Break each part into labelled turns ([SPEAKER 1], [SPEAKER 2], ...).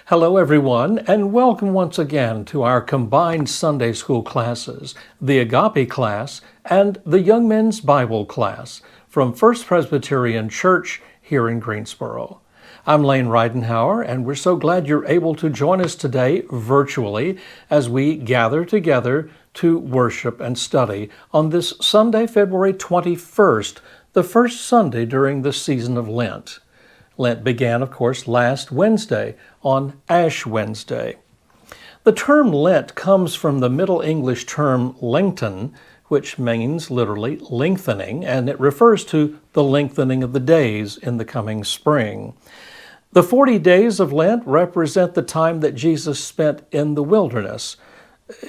[SPEAKER 1] Hello, everyone, and welcome once again to our combined Sunday school classes, the Agape class and the Young Men's Bible class from First Presbyterian Church here in Greensboro. I'm Lane Reidenhauer, and we're so glad you're able to join us today virtually as we gather together to worship and study on this Sunday, February 21st, the first Sunday during the season of Lent. Lent began, of course, last Wednesday, on Ash Wednesday. The term Lent comes from the Middle English term lengthen, which means literally lengthening, and it refers to the lengthening of the days in the coming spring. The 40 days of Lent represent the time that Jesus spent in the wilderness,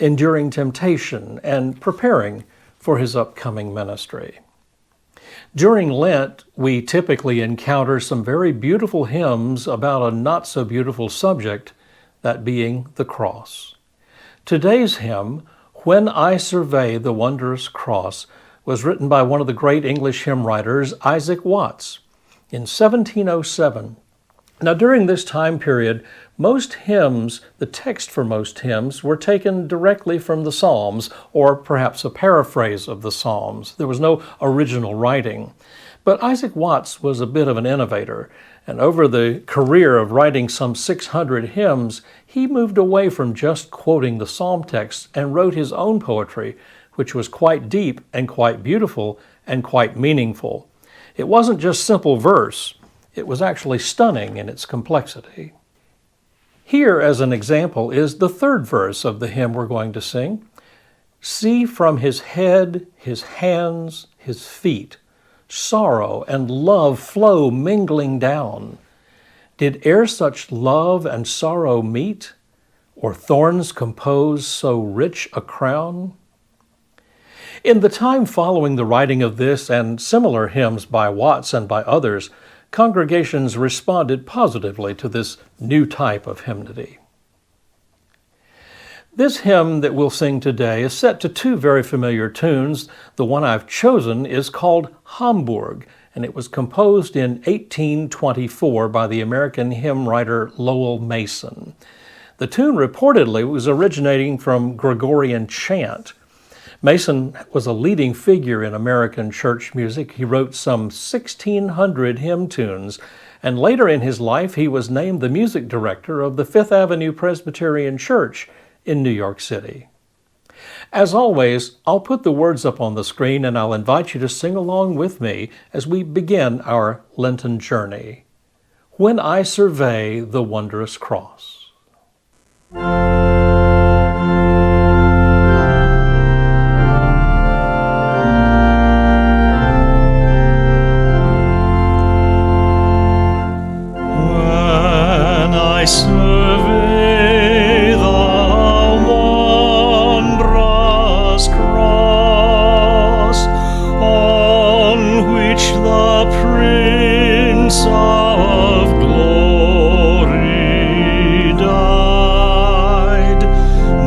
[SPEAKER 1] enduring temptation and preparing for his upcoming ministry. During Lent, we typically encounter some very beautiful hymns about a not-so-beautiful subject, that being the cross. Today's hymn, When I Survey the Wondrous Cross, was written by one of the great English hymn writers, Isaac Watts, in 1707. Now, during this time period, most hymns, the text for most hymns, were taken directly from the Psalms, or perhaps a paraphrase of the Psalms. There was no original writing. But Isaac Watts was a bit of an innovator, and over the career of writing some 600 hymns, he moved away from just quoting the psalm texts and wrote his own poetry, which was quite deep and quite beautiful and quite meaningful. It wasn't just simple verse. It was actually stunning in its complexity. Here, as an example, is the third verse of the hymn we're going to sing. See from his head, his hands, his feet, sorrow and love flow mingling down. Did e'er such love and sorrow meet, or thorns compose so rich a crown? In the time following the writing of this and similar hymns by Watts and by others, congregations responded positively to this new type of hymnody. This hymn that we'll sing today is set to two very familiar tunes. The one I've chosen is called Hamburg, and it was composed in 1824 by the American hymn writer Lowell Mason. The tune reportedly was originating from Gregorian chant. Mason was a leading figure in American church music. He wrote some 1,600 hymn tunes, and later in his life he was named the music director of the Fifth Avenue Presbyterian Church in New York City. As always, I'll put the words up on the screen and I'll invite you to sing along with me as we begin our Lenten journey. When I Survey the Wondrous Cross.
[SPEAKER 2] Survey the wondrous cross on which the Prince of Glory died.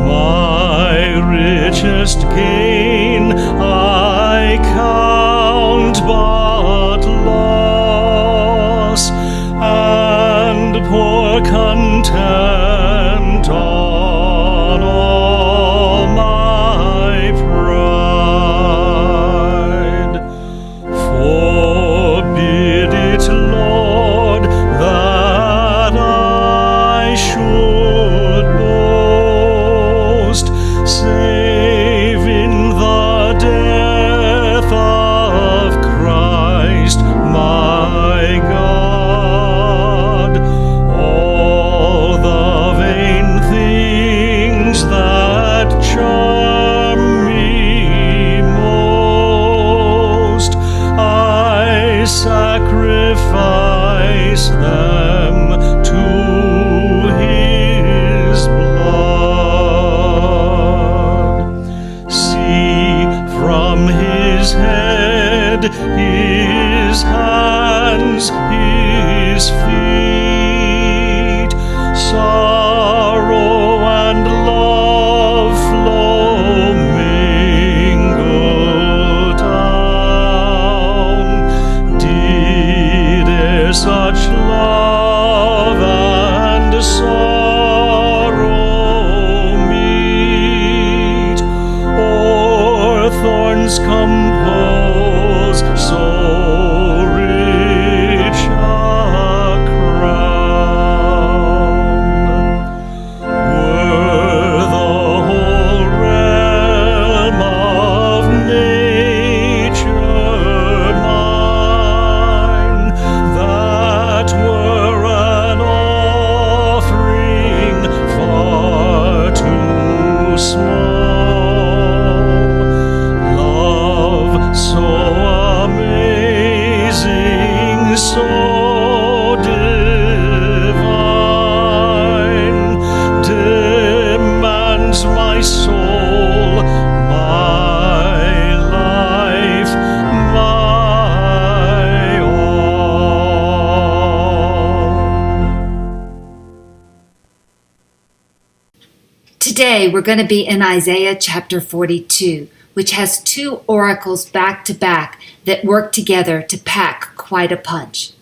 [SPEAKER 2] My richest gain I count but loss, and pour content on all my pride. Forbid it, Lord, that I should boast, save in the death of Christ my God. That charm me most, I sacrifice them to his blood. See from his head, his hands, his feet, sorrow and love flow mingled down. Did e'er such love and sorrow heavens compose so rich a crown. Were the whole realm of nature mine, that were an offering far too small. Love so amazing, so divine, demands my soul, my life, my all.
[SPEAKER 3] Today we're going to be in Isaiah chapter 42, which has two oracles back to back that work together to pack quite a punch.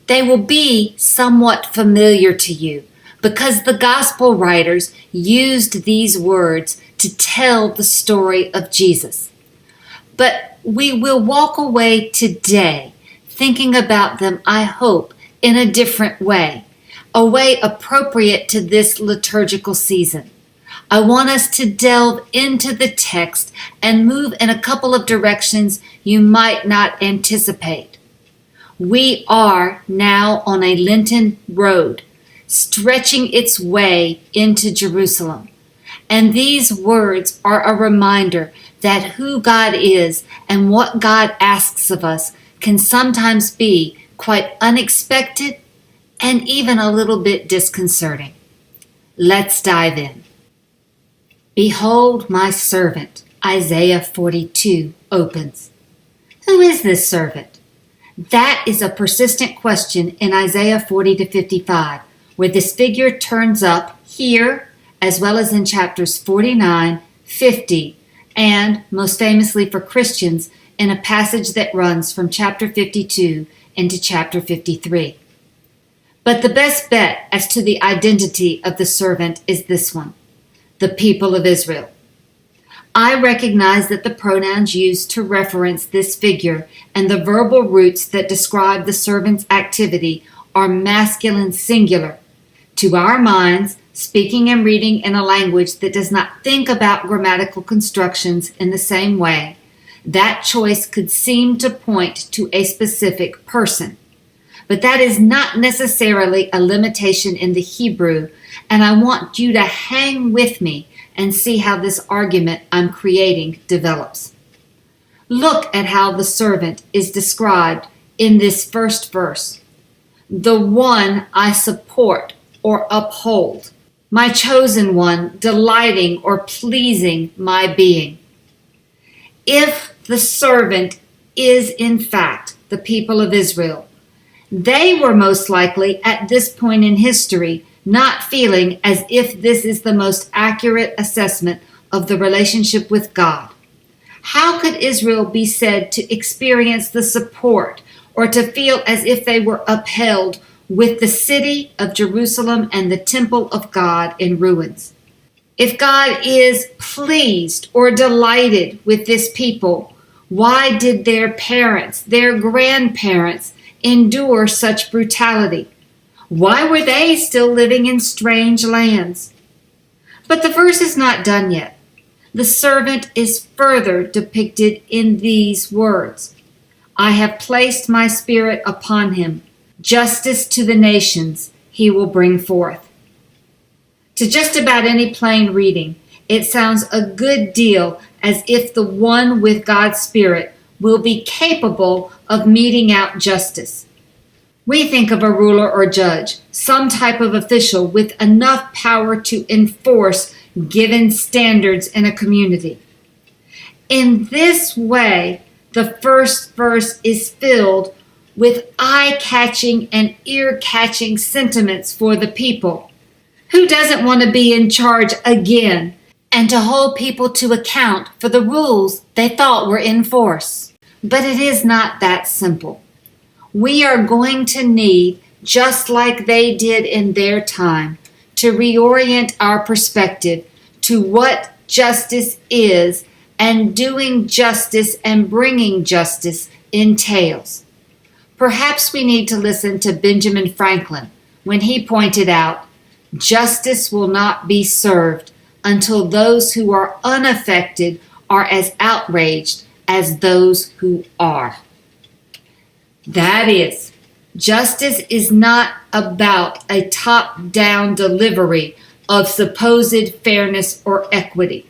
[SPEAKER 3] They will be somewhat familiar to you because the gospel writers used these words to tell the story of Jesus. But we will walk away today thinking about them, I hope, in a different way, a way appropriate to this liturgical season. I want us to delve into the text and move in a couple of directions you might not anticipate. We are now on a Lenten road, stretching its way into Jerusalem. And these words are a reminder that who God is and what God asks of us can sometimes be quite unexpected and even a little bit disconcerting. Let's dive in. Behold my servant, Isaiah 42 opens. Who is this servant? That is a persistent question in Isaiah 40 to 55, where this figure turns up here, as well as in chapters 49, 50, and most famously for Christians, in a passage that runs from chapter 52 into chapter 53. But the best bet as to the identity of the servant is this one: the people of Israel. I recognize that the pronouns used to reference this figure and the verbal roots that describe the servant's activity are masculine singular. To our minds, speaking and reading in a language that does not think about grammatical constructions in the same way, that choice could seem to point to a specific person. But that is not necessarily a limitation in the Hebrew, and I want you to hang with me and see how this argument I'm creating develops. Look at how the servant is described in this first verse. The one I support or uphold, my chosen one, delighting or pleasing my being. If the servant is in fact the people of Israel, they were most likely at this point in history not feeling as if this is the most accurate assessment of the relationship with God. How could Israel be said to experience the support or to feel as if they were upheld with the city of Jerusalem and the temple of God in ruins? If God is pleased or delighted with this people, why did their parents, their grandparents, endure such brutality? Why were they still living in strange lands? But the verse is not done yet. The servant is further depicted in these words: I have placed my spirit upon him. Justice to the nations he will bring forth. To just about any plain reading, it sounds a good deal as if the one with God's Spirit will be capable of meting out justice. We think of a ruler or judge, some type of official with enough power to enforce given standards in a community. In this way, the first verse is filled with eye-catching and ear-catching sentiments for the people. Who doesn't want to be in charge again and to hold people to account for the rules they thought were in force? But it is not that simple. We are going to need, just like they did in their time, to reorient our perspective to what justice is and doing justice and bringing justice entails. Perhaps we need to listen to Benjamin Franklin when he pointed out, justice will not be served until those who are unaffected are as outraged as those who are. That is, justice is not about a top-down delivery of supposed fairness or equity.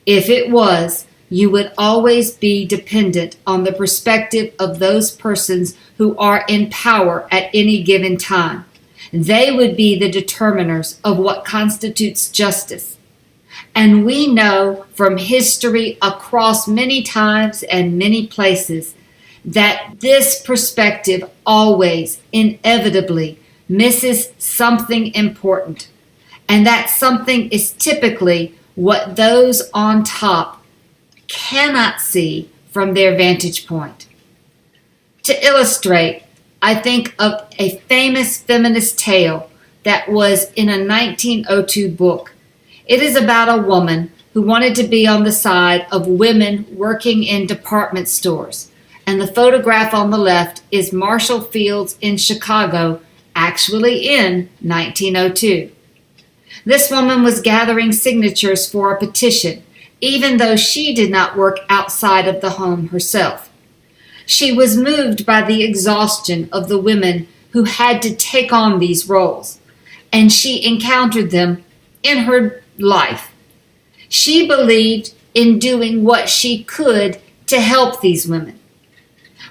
[SPEAKER 3] If it was, you would always be dependent on the perspective of those persons who are in power at any given time. They would be the determiners of what constitutes justice. And we know from history across many times and many places that this perspective always, inevitably, misses something important. And that something is typically what those on top cannot see from their vantage point. To illustrate, I think of a famous feminist tale that was in a 1902 book. It is about a woman who wanted to be on the side of women working in department stores. And the photograph on the left is Marshall Fields in Chicago, actually in 1902. This woman was gathering signatures for a petition, even though she did not work outside of the home herself. She was moved by the exhaustion of the women who had to take on these roles, and she encountered them in her life. She believed in doing what she could to help these women.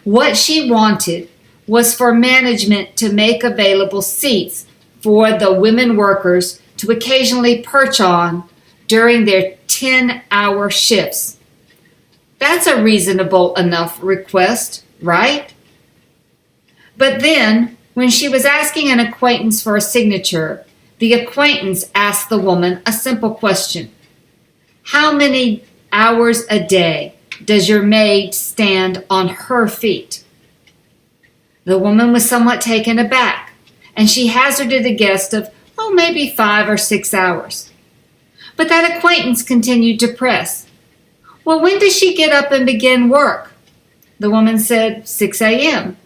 [SPEAKER 3] What she wanted was for management to make available seats for the women workers to occasionally perch on during their 10-hour shifts. That's a reasonable enough request, right? But then, when she was asking an acquaintance for a signature, the acquaintance asked the woman a simple question. How many hours a day does your maid stand on her feet? The woman was somewhat taken aback, and she hazarded a guess of, maybe 5 or 6 hours. But that acquaintance continued to press. Well, when does she get up and begin work? The woman said, 6 a.m.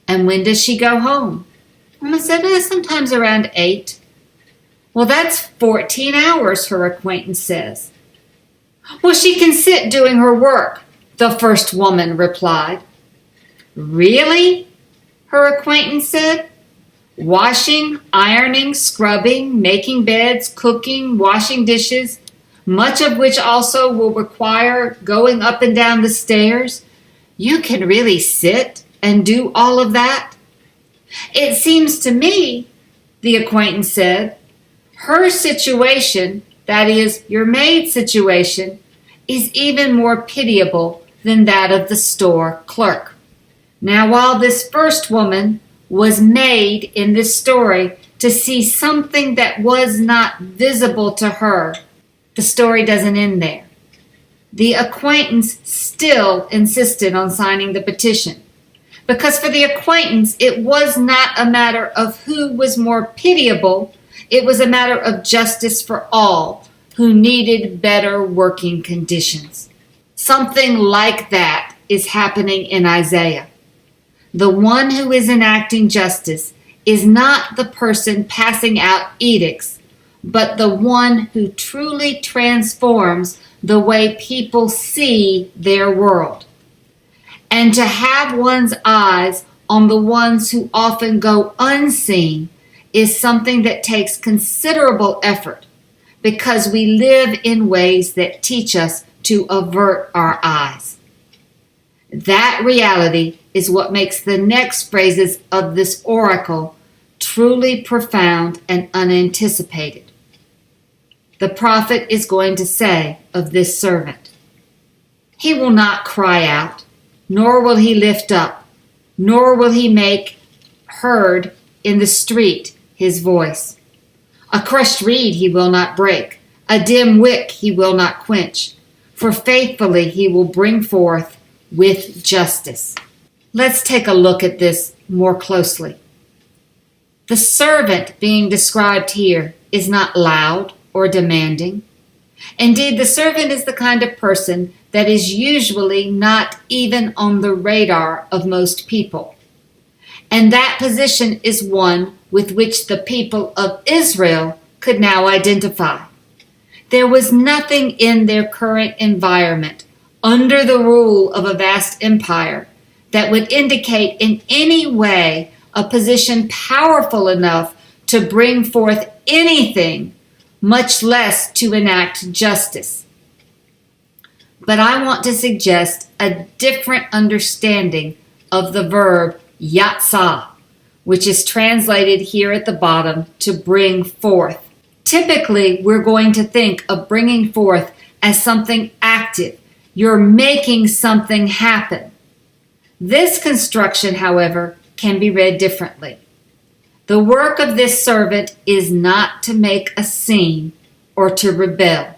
[SPEAKER 3] And when does she go home? The woman said, sometimes around 8. Well, that's 14 hours, her acquaintance says. Well, she can sit doing her work, the first woman replied. Really? Her acquaintance said. Washing, ironing, scrubbing, making beds, cooking, washing dishes, much of which also will require going up and down the stairs. You can really sit and do all of that? It seems to me, the acquaintance said, her situation, that is, your maid's situation, is even more pitiable than that of the store clerk. Now, while this first woman was made in this story to see something that was not visible to her, the story doesn't end there. The acquaintance still insisted on signing the petition, because for the acquaintance it was not a matter of who was more pitiable, it was a matter of justice for all who needed better working conditions. Something like that is happening in Isaiah. The one who is enacting justice is not the person passing out edicts, but the one who truly transforms the way people see their world. And to have one's eyes on the ones who often go unseen is something that takes considerable effort, because we live in ways that teach us to avert our eyes. That reality is what makes the next phrases of this oracle truly profound and unanticipated. The prophet is going to say of this servant, he will not cry out, nor will he lift up, nor will he make heard in the street his voice. A crushed reed he will not break, a dim wick he will not quench, for faithfully he will bring forth with justice. Let's take a look at this more closely. The servant being described here is not loud or demanding. Indeed, the servant is the kind of person that is usually not even on the radar of most people. And that position is one with which the people of Israel could now identify. There was nothing in their current environment, under the rule of a vast empire, that would indicate in any way a position powerful enough to bring forth anything, much less to enact justice. But I want to suggest a different understanding of the verb yatsah, which is translated here at the bottom to bring forth. Typically, we're going to think of bringing forth as something active. You're making something happen. This construction, however, can be read differently. The work of this servant is not to make a scene or to rebel.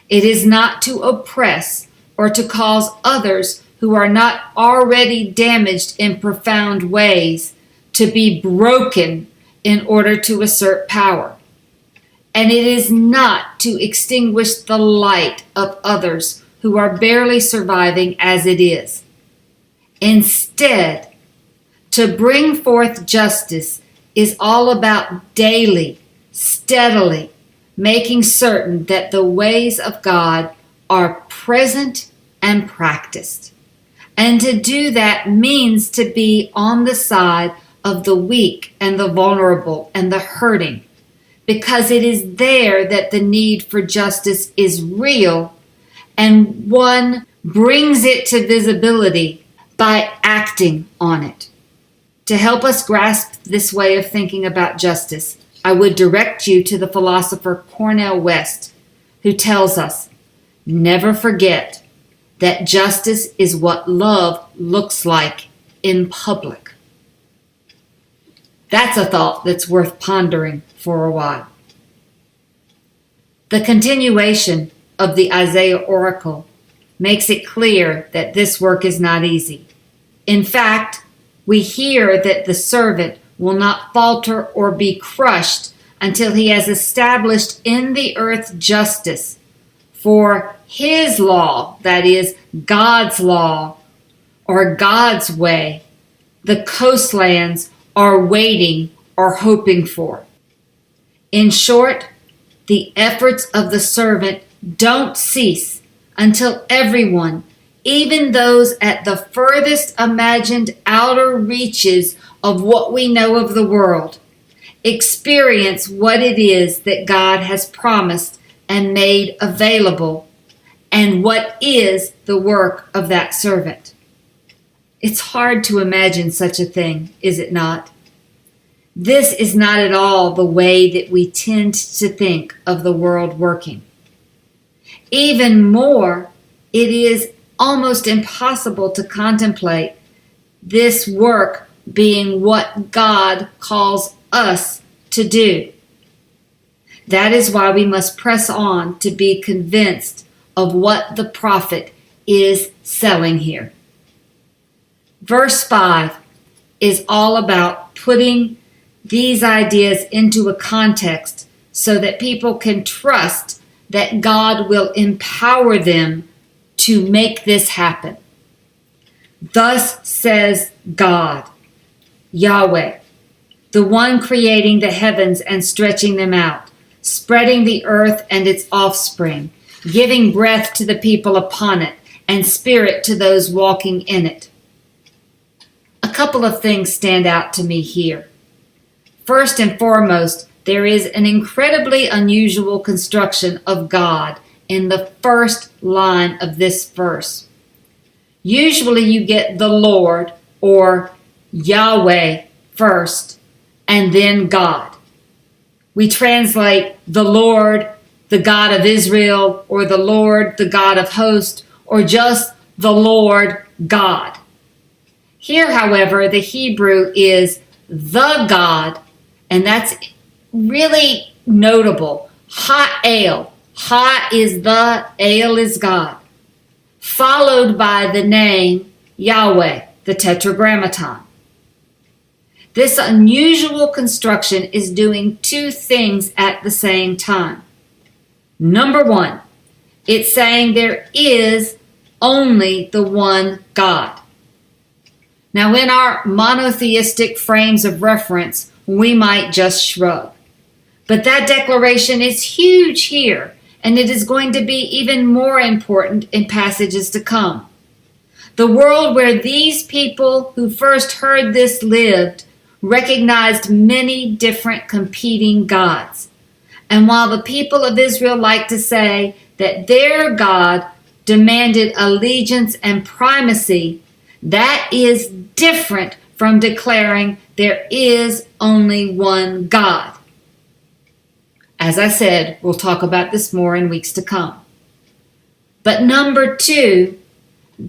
[SPEAKER 3] It is not to oppress or to cause others who are not already damaged in profound ways to be broken in order to assert power. And it is not to extinguish the light of others who are barely surviving as it is. Instead, to bring forth justice is all about daily, steadily making certain that the ways of God are present and practiced. And to do that means to be on the side of the weak and the vulnerable and the hurting, because it is there that the need for justice is real, and one brings it to visibility by acting on it. To help us grasp this way of thinking about justice, I would direct you to the philosopher Cornel West, who tells us, never forget that justice is what love looks like in public. That's a thought that's worth pondering for a while. The continuation of the Isaiah oracle makes it clear that this work is not easy. In fact, we hear that the servant will not falter or be crushed until he has established in the earth justice. For his law, that is, God's law, or God's way, the coastlands are waiting or hoping for. In short, the efforts of the servant don't cease until everyone, even those at the furthest imagined outer reaches of what we know of the world, experience what it is that God has promised and made available, and what is the work of that servant. It's hard to imagine such a thing, is it not? This is not at all the way that we tend to think of the world working. Even more, it is almost impossible to contemplate this work being what God calls us to do. That is why we must press on to be convinced of what the prophet is selling here. Verse 5 is all about putting these ideas into a context so that people can trust that God will empower them to make this happen. Thus says God, Yahweh, the one creating the heavens and stretching them out, spreading the earth and its offspring, giving breath to the people upon it, and spirit to those walking in it. A couple of things stand out to me here. First and foremost, there is an incredibly unusual construction of God in the first line of this verse. Usually you get the Lord or Yahweh first and then God. We translate the Lord, the God of Israel, or the Lord, the God of hosts, or just the Lord God. Here, however, the Hebrew is the God, and that's really notable. Ha-el. Ha is the, el is God. Followed by the name Yahweh, the Tetragrammaton. This unusual construction is doing two things at the same time. Number one, it's saying there is only the one God. Now, in our monotheistic frames of reference, we might just shrug. But that declaration is huge here, and it is going to be even more important in passages to come. The world where these people who first heard this lived recognized many different competing gods. And while the people of Israel like to say that their God demanded allegiance and primacy, that is different from declaring there is only one God. As I said, we'll talk about this more in weeks to come. But number two,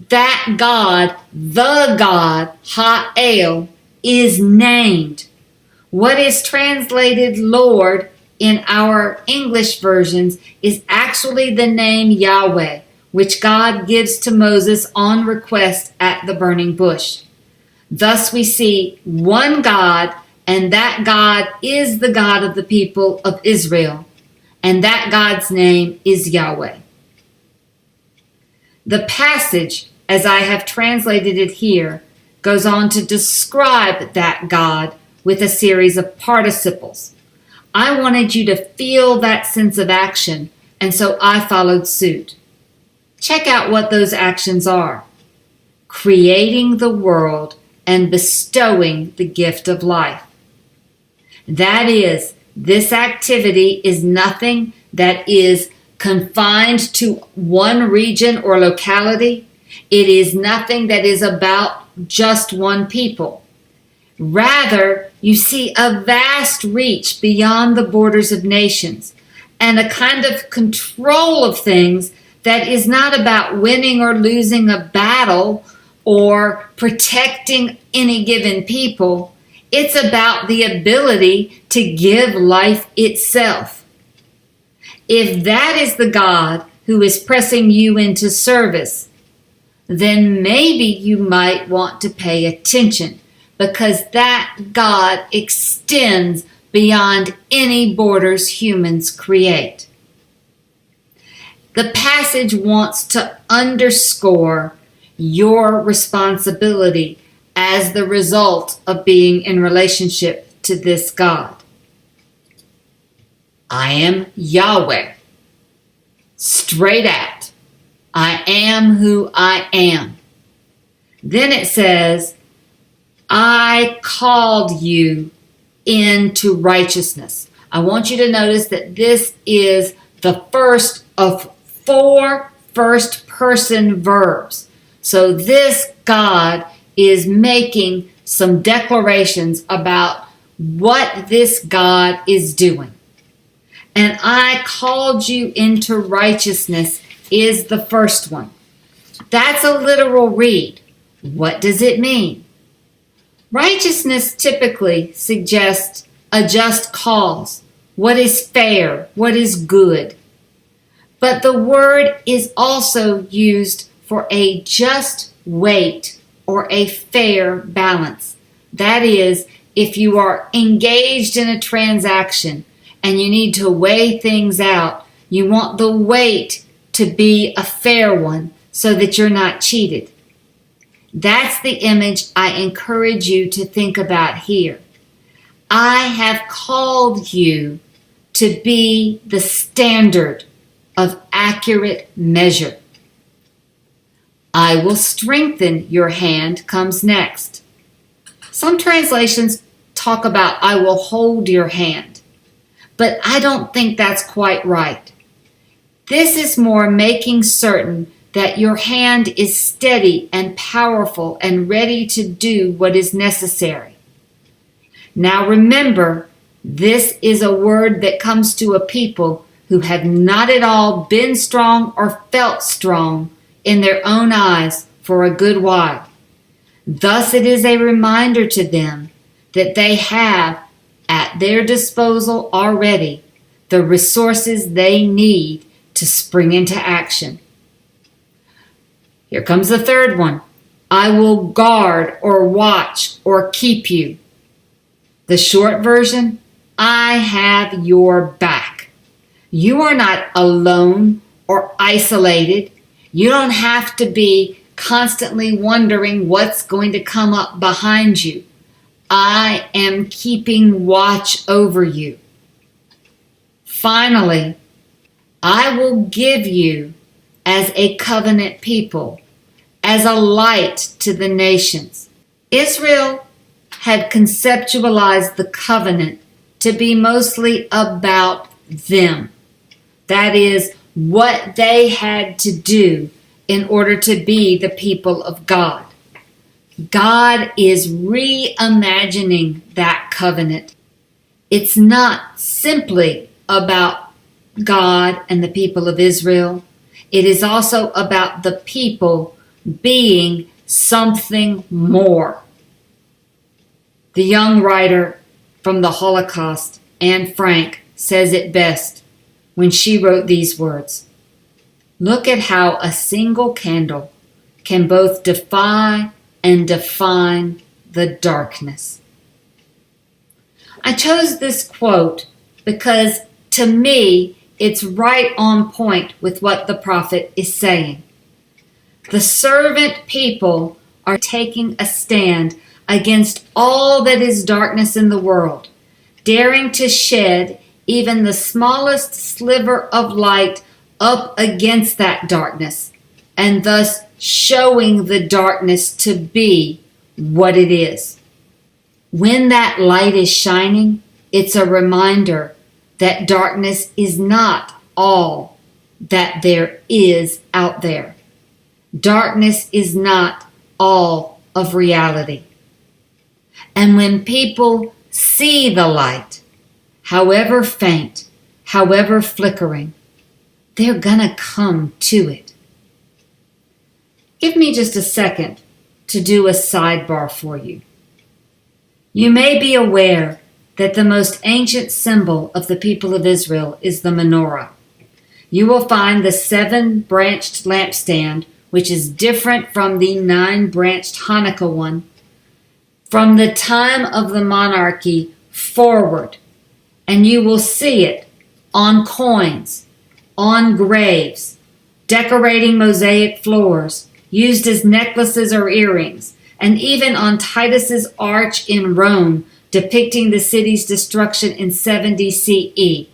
[SPEAKER 3] that God, the God, Ha'el, is named. What is translated Lord in our English versions is actually the name Yahweh, which God gives to Moses on request at the burning bush. Thus we see one God, and that God is the God of the people of Israel, and that God's name is Yahweh. The passage, as I have translated it here, goes on to describe that God with a series of participles. I wanted you to feel that sense of action, and so I followed suit. Check out what those actions are. Creating the world and bestowing the gift of life. That is, this activity is nothing that is confined to one region or locality. It is nothing that is about just one people. Rather, you see a vast reach beyond the borders of nations and a kind of control of things that is not about winning or losing a battle or protecting any given people. It's about the ability to give life itself. If that is the God who is pressing you into service, then maybe you might want to pay attention, because that God extends beyond any borders humans create. The passage wants to underscore your responsibility as the result of being in relationship to this God. I am Yahweh. Straight out. I am who I am. Then it says, I called you into righteousness. I want you to notice that this is the first of 4 first-person verbs. So this God is making some declarations about what this God is doing. And I called you into righteousness is the first one. That's a literal read. What does it mean? Righteousness typically suggests a just cause, what is fair, what is good. But the word is also used for a just weight or a fair balance. That is, if you are engaged in a transaction and you need to weigh things out, you want the weight to be a fair one so that you're not cheated. That's the image I encourage you to think about here. I have called you to be the standard of accurate measure. I will strengthen your hand comes next. Some translations talk about I will hold your hand, but I don't think that's quite right. This is more making certain that your hand is steady and powerful and ready to do what is necessary. Now remember, this is a word that comes to a people who have not at all been strong or felt strong in their own eyes for a good while. Thus it is a reminder to them that they have at their disposal already the resources they need to spring into action. Here comes the third one. I will guard or watch or keep you. The short version, I have your back. You are not alone or isolated. You don't have to be constantly wondering what's going to come up behind you. I am keeping watch over you. Finally, I will give you as a covenant people, as a light to the nations. Israel had conceptualized the covenant to be mostly about them. That is, what they had to do in order to be the people of God. God is reimagining that covenant. It's not simply about God and the people of Israel. It is also about the people being something more. The young writer from the Holocaust, Anne Frank, says it best when she wrote these words. Look at how a single candle can both defy and define the darkness. I chose this quote because, to me, it's right on point with what the prophet is saying. The servant people are taking a stand against all that is darkness in the world, daring to shed even the smallest sliver of light up against that darkness, and thus showing the darkness to be what it is. When that light is shining, it's a reminder that darkness is not all that there is out there. Darkness is not all of reality. And when people see the light, however faint, however flickering, they're gonna come to it. Give me just a second to do a sidebar for you. You may be aware that the most ancient symbol of the people of Israel is the menorah. You will find the 7-branched lampstand, which is different from the 9-branched Hanukkah one, from the time of the monarchy forward. And you will see it on coins, on graves, decorating mosaic floors, used as necklaces or earrings, and even on Titus's arch in Rome, depicting the city's destruction in 70 CE.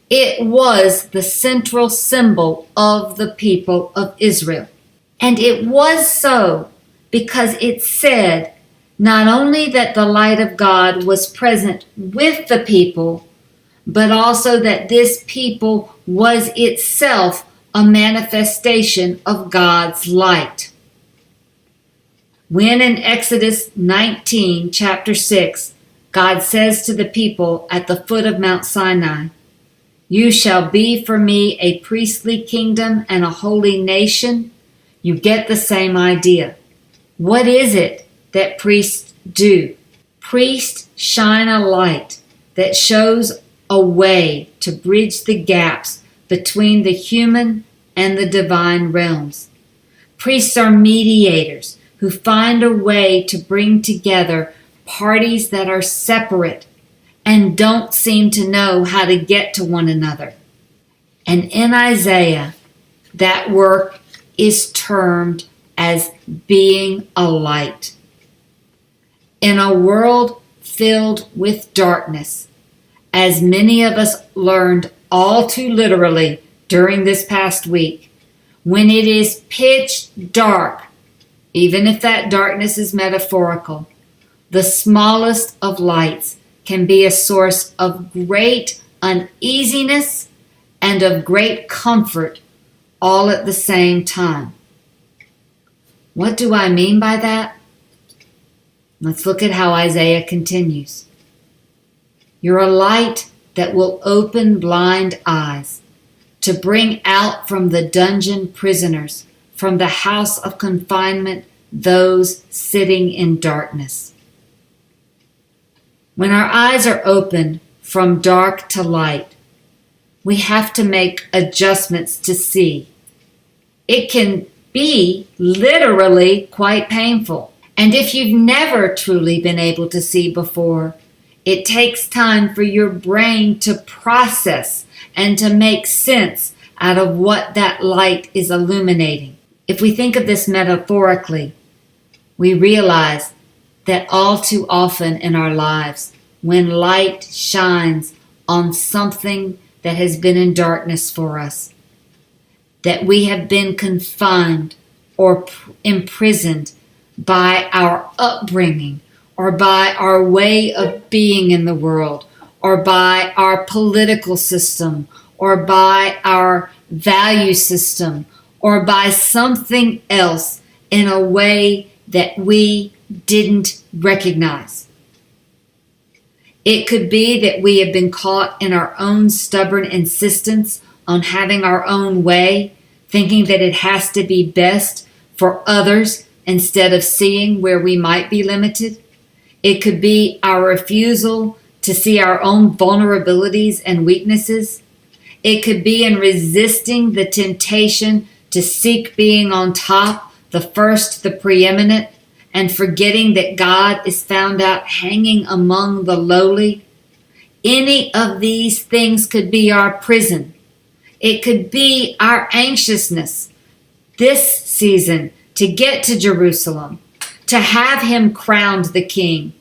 [SPEAKER 3] It was the central symbol of the people of Israel. And it was so because it said not only that the light of God was present with the people, but also that this people was itself a manifestation of God's light. When in Exodus 19, chapter 6, God says to the people at the foot of Mount Sinai, "You shall be for me a priestly kingdom and a holy nation," you get the same idea. What is it that priests do? Priests shine a light that shows a way to bridge the gaps between the human and the divine realms. Priests are mediators who find a way to bring together parties that are separate and don't seem to know how to get to one another. And in Isaiah, that work is termed as being a light. In a world filled with darkness, as many of us learned all too literally during this past week, when it is pitch dark, even if that darkness is metaphorical, the smallest of lights can be a source of great uneasiness and of great comfort all at the same time. What do I mean by that? Let's look at how Isaiah continues. You're a light that will open blind eyes, to bring out from the dungeon prisoners, from the house of confinement, those sitting in darkness. When our eyes are opened from dark to light, we have to make adjustments to see. It can be literally quite painful. And if you've never truly been able to see before, It takes time for your brain to process and to make sense out of what that light is illuminating. If we think of this metaphorically, we realize that all too often in our lives, when light shines on something that has been in darkness for us, that we have been confined or imprisoned by our upbringing or by our way of being in the world or by our political system or by our value system or by something else in a way that we didn't recognize. It could be that we have been caught in our own stubborn insistence on having our own way, thinking that it has to be best for others instead of seeing where we might be limited. It could be our refusal to see our own vulnerabilities and weaknesses. It could be in resisting the temptation to seek being on top, the first, the preeminent, and forgetting that God is found out hanging among the lowly. Any of these things could be our prison. It could be our anxiousness this season to get to Jerusalem, to have him crowned the king,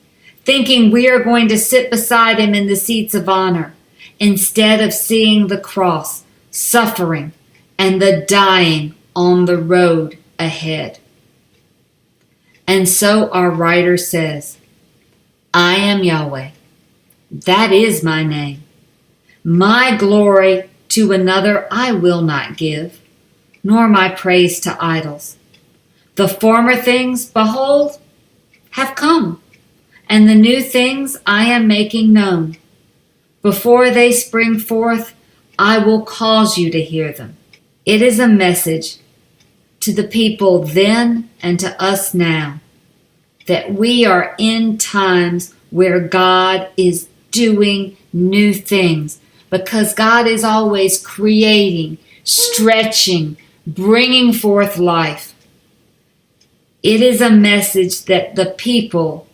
[SPEAKER 3] thinking we are going to sit beside him in the seats of honor, instead of seeing the cross, suffering, and the dying on the road ahead. And so our writer says, I am Yahweh. That is my name. My glory to another I will not give, nor my praise to idols. The former things, behold, have come, and the new things I am making known. Before they spring forth, I will cause you to hear them. It is a message to the people then and to us now that we are in times where God is doing new things, because God is always creating, stretching, bringing forth life. It is a message that the people,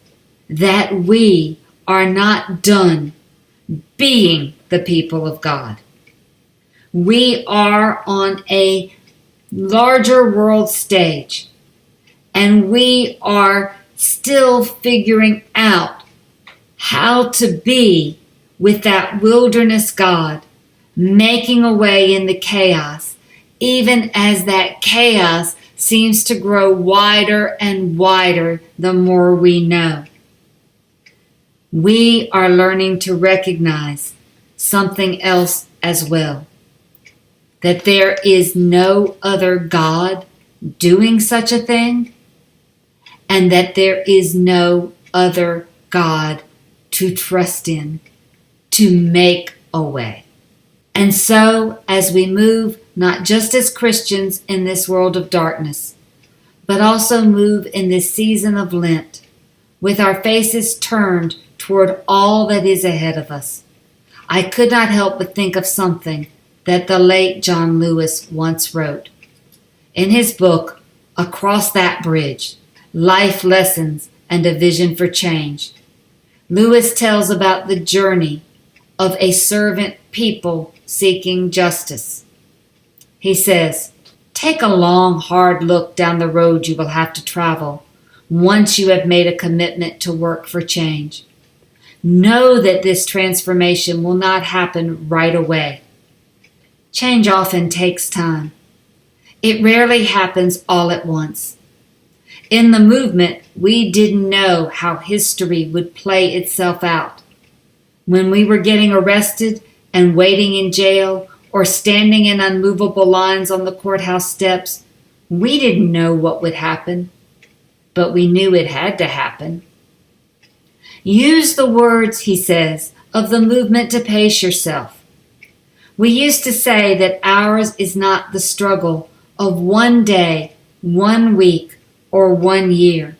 [SPEAKER 3] that we are not done being the people of God. We are on a larger world stage, and we are still figuring out how to be with that wilderness God, making a way in the chaos, even as that chaos seems to grow wider and wider the more we know. We are learning to recognize something else as well, that there is no other God doing such a thing, and that there is no other God to trust in, to make a way. And so, as we move not just as Christians in this world of darkness, but also move in this season of Lent, with our faces turned toward all that is ahead of us, I could not help but think of something that the late John Lewis once wrote. In his book, Across That Bridge, Life Lessons and a Vision for Change, Lewis tells about the journey of a servant people seeking justice. He says, take a long, hard look down the road you will have to travel once you have made a commitment to work for change. Know that this transformation will not happen right away. Change often takes time. It rarely happens all at once. In the movement, we didn't know how history would play itself out. When we were getting arrested and waiting in jail or standing in unmovable lines on the courthouse steps, we didn't know what would happen, but we knew it had to happen. Use the words, he says, of the movement to pace yourself. We used to say that ours is not the struggle of one day, 1 week, or 1 year.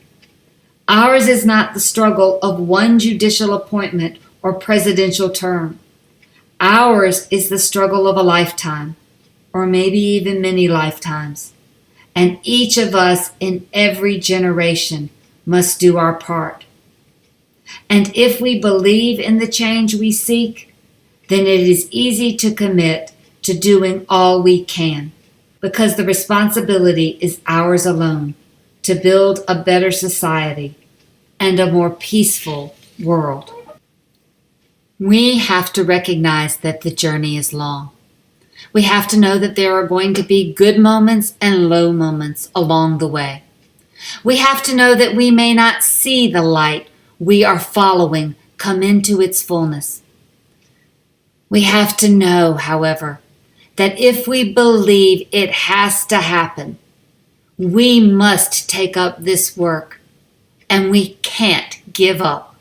[SPEAKER 3] Ours is not the struggle of one judicial appointment or presidential term. Ours is the struggle of a lifetime, or maybe even many lifetimes. And each of us in every generation must do our part. And if we believe in the change we seek, then it is easy to commit to doing all we can, because the responsibility is ours alone to build a better society and a more peaceful world. We have to recognize that the journey is long. We have to know that there are going to be good moments and low moments along the way. We have to know that we may not see the light we are following come into its fullness. We have to know, however, that if we believe it has to happen, we must take up this work, and we can't give up.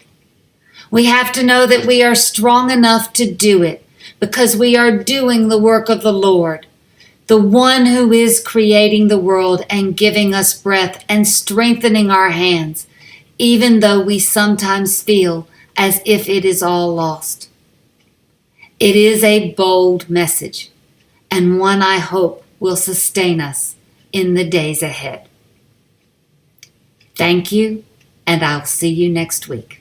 [SPEAKER 3] We have to know that we are strong enough to do it because we are doing the work of the Lord, the one who is creating the world and giving us breath and strengthening our hands, even though we sometimes feel as if it is all lost. It is a bold message, and one I hope will sustain us in the days ahead. Thank you, and I'll see you next week.